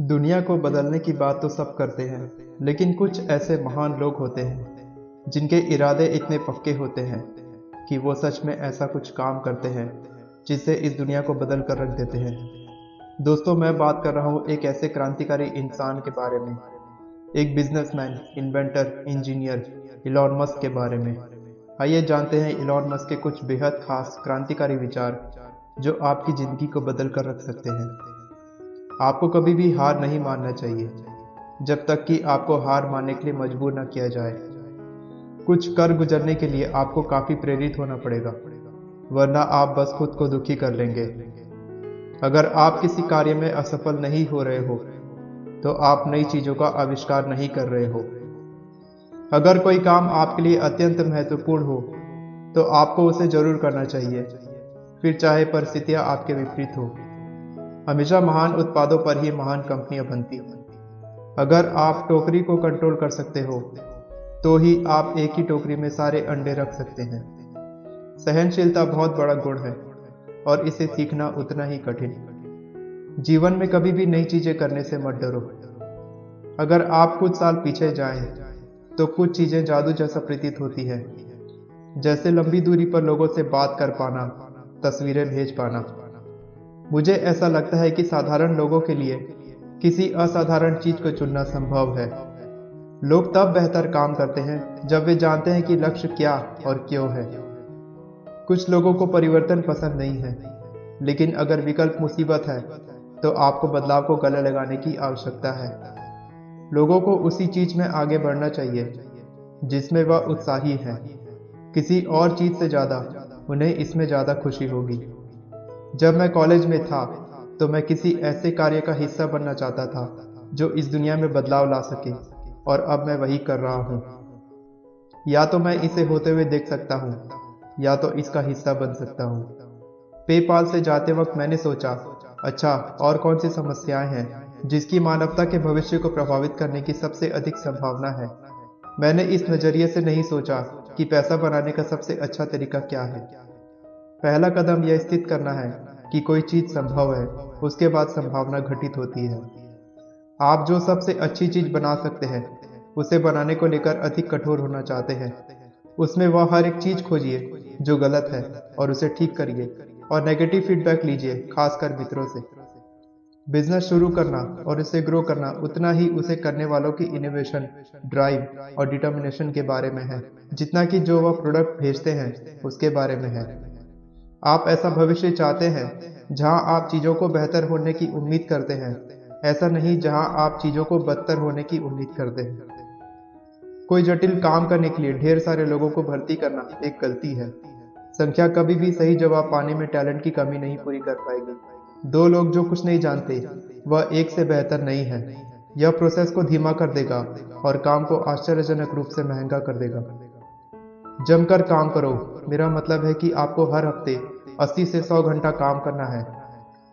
दुनिया को बदलने की बात तो सब करते हैं, लेकिन कुछ ऐसे महान लोग होते हैं जिनके इरादे इतने पक्के होते हैं कि वो सच में ऐसा कुछ काम करते हैं जिससे इस दुनिया को बदल कर रख देते हैं। दोस्तों, मैं बात कर रहा हूँ एक ऐसे क्रांतिकारी इंसान के बारे में, एक businessman, inventor, engineer, Elon Musk के बारे में। आइए जानते हैं इलॉन मस्क के कुछ बेहद खास क्रांतिकारी विचार जो आपकी ज़िंदगी को बदल कर रख सकते हैं। आपको कभी भी हार नहीं मानना चाहिए जब तक कि आपको हार मानने के लिए मजबूर न किया जाए। कुछ कर गुजरने के लिए आपको काफी प्रेरित होना पड़ेगा, वरना आप बस खुद को दुखी कर लेंगे। अगर आप किसी कार्य में असफल नहीं हो रहे हो तो आप नई चीजों का आविष्कार नहीं कर रहे हो। अगर कोई काम आपके लिए अत्यंत महत्वपूर्ण हो तो आपको उसे जरूर करना चाहिए, फिर चाहे परिस्थितियां आपके विपरीत हो। हमेशा महान उत्पादों पर ही महान कंपनियां बनती हैं। अगर आप टोकरी को कंट्रोल कर सकते हो तो ही आप एक ही टोकरी में सारे अंडे रख सकते हैं। सहनशीलता बहुत बड़ा गुण है और इसे सीखना उतना ही कठिन। जीवन में कभी भी नई चीजें करने से मत डरो। अगर आप कुछ साल पीछे जाएं तो कुछ चीजें जादू जैसा प्रतीत होती है, जैसे लंबी दूरी पर लोगों से बात कर पाना, तस्वीरें भेज पाना। मुझे ऐसा लगता है कि साधारण लोगों के लिए किसी असाधारण चीज को चुनना संभव है। लोग तब बेहतर काम करते हैं जब वे जानते हैं कि लक्ष्य क्या और क्यों है। कुछ लोगों को परिवर्तन पसंद नहीं है, लेकिन अगर विकल्प मुसीबत है तो आपको बदलाव को गले लगाने की आवश्यकता है। लोगों को उसी चीज में आगे बढ़ना चाहिए जिसमें वह उत्साही है। किसी और चीज से ज्यादा उन्हें इसमें ज्यादा खुशी होगी। जब मैं कॉलेज में था तो मैं किसी ऐसे कार्य का हिस्सा बनना चाहता था जो इस दुनिया में बदलाव ला सके, और अब मैं वही कर रहा हूँ। या तो मैं इसे होते हुए देख सकता हूँ या तो इसका हिस्सा बन सकता हूँ। पेपाल से जाते वक्त मैंने सोचा, अच्छा, और कौन सी समस्याएं हैं जिसकी मानवता के भविष्य को प्रभावित करने की सबसे अधिक संभावना है। मैंने इस नजरिए से नहीं सोचा कि पैसा बनाने का सबसे अच्छा तरीका क्या है। पहला कदम यह स्थित करना है कि कोई चीज संभव है, उसके बाद संभावना घटित होती है। आप जो सबसे अच्छी चीज बना सकते हैं उसे बनाने को लेकर अधिक कठोर होना चाहते हैं। उसमें वह हर एक चीज खोजिए जो गलत है और उसे ठीक करिए, और नेगेटिव फीडबैक लीजिए, खासकर मित्रों से। बिजनेस शुरू करना और इसे ग्रो करना उतना ही उसे करने वालों की इनोवेशन, ड्राइव और डिटर्मिनेशन के बारे में है जितना कि जो वह प्रोडक्ट भेजते हैं उसके बारे में है। आप ऐसा भविष्य चाहते हैं जहां आप चीजों को बेहतर होने की उम्मीद करते हैं, ऐसा नहीं जहां आप चीजों को बदतर होने की उम्मीद करते हैं। कोई जटिल काम करने के लिए ढेर सारे लोगों को भर्ती करना एक गलती है। संख्या कभी भी सही जवाब पाने में टैलेंट की कमी नहीं पूरी कर पाएगी। दो लोग जो कुछ नहीं जानते वह एक से बेहतर नहीं है। यह प्रोसेस को धीमा कर देगा और काम को आश्चर्यजनक रूप से महंगा कर देगा। जमकर काम करो, मेरा मतलब है कि आपको हर हफ्ते 80 से 100 घंटा काम करना है।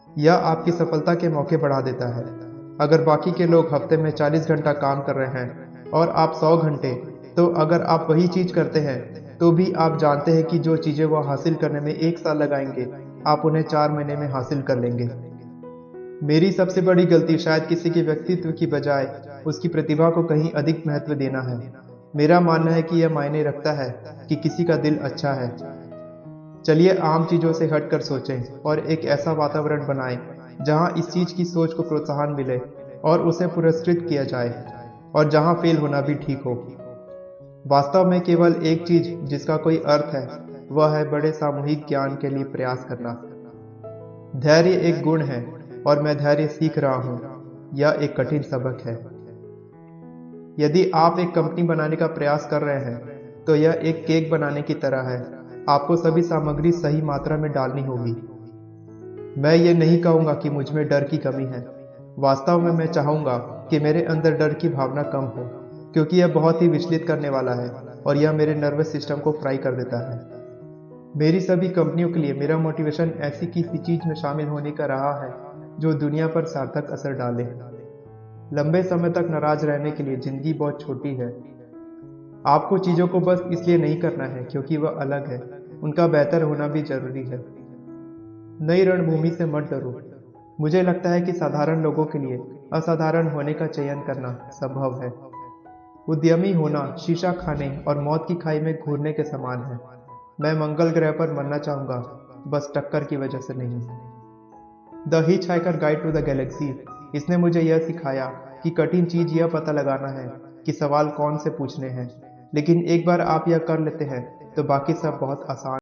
यह आपकी सफलता के मौके बढ़ा देता है। अगर बाकी के लोग हफ्ते में 40 घंटा काम कर रहे हैं और आप 100 घंटे, तो अगर आप वही चीज करते हैं तो भी आप जानते हैं कि जो चीजें वह हासिल करने में 1 साल लगाएंगे, आप उन्हें 4 महीने में हासिल कर लेंगे। मेरी सबसे बड़ी गलती शायद किसी के व्यक्तित्व की बजाय उसकी प्रतिभा को कहीं अधिक महत्व देना है। मेरा मानना है कि यह मायने रखता है कि किसी का दिल अच्छा है। चलिए आम चीजों से हटकर सोचें और एक ऐसा वातावरण बनाएं जहां इस चीज की सोच को प्रोत्साहन मिले और उसे पुरस्कृत किया जाए, और जहां फेल होना भी ठीक हो। वास्तव में केवल एक चीज जिसका कोई अर्थ है वह है बड़े सामूहिक ज्ञान के लिए प्रयास करना। धैर्य एक गुण है और मैं धैर्य सीख रहा हूँ। यह एक कठिन सबक है। यदि आप एक कंपनी बनाने का प्रयास कर रहे हैं तो यह एक केक बनाने की तरह है। आपको सभी सामग्री सही मात्रा में डालनी होगी। मैं ये नहीं कहूंगा कि मुझ में डर की कमी है। वास्तव में मैं चाहूंगा कि मेरे अंदर डर की भावना कम हो, क्योंकि यह बहुत ही विचलित करने वाला है और यह मेरे नर्वस सिस्टम को फ्राई कर देता है। मेरी सभी कंपनियों के लिए मेरा मोटिवेशन ऐसी किसी चीज में शामिल होने का रहा है जो दुनिया पर सार्थक असर डाले। लंबे समय तक नाराज रहने के लिए जिंदगी बहुत छोटी है। आपको चीजों को बस इसलिए नहीं करना है क्योंकि वह अलग है, उनका बेहतर होना भी जरूरी है। नई रणभूमि से मत डरो। मुझे लगता है कि साधारण लोगों के लिए असाधारण होने का चयन करना संभव है। उद्यमी होना शीशा खाने और मौत की खाई में घूरने के समान है। मैं मंगल ग्रह पर मरना चाहूंगा, बस टक्कर की वजह से नहीं। The hitchhiker guide to the galaxy, इसने मुझे यह सिखाया कि कठिन चीज यह पता लगाना है कि सवाल कौन से पूछने हैं, लेकिन एक बार आप यह कर लेते हैं तो बाकी सब बहुत आसान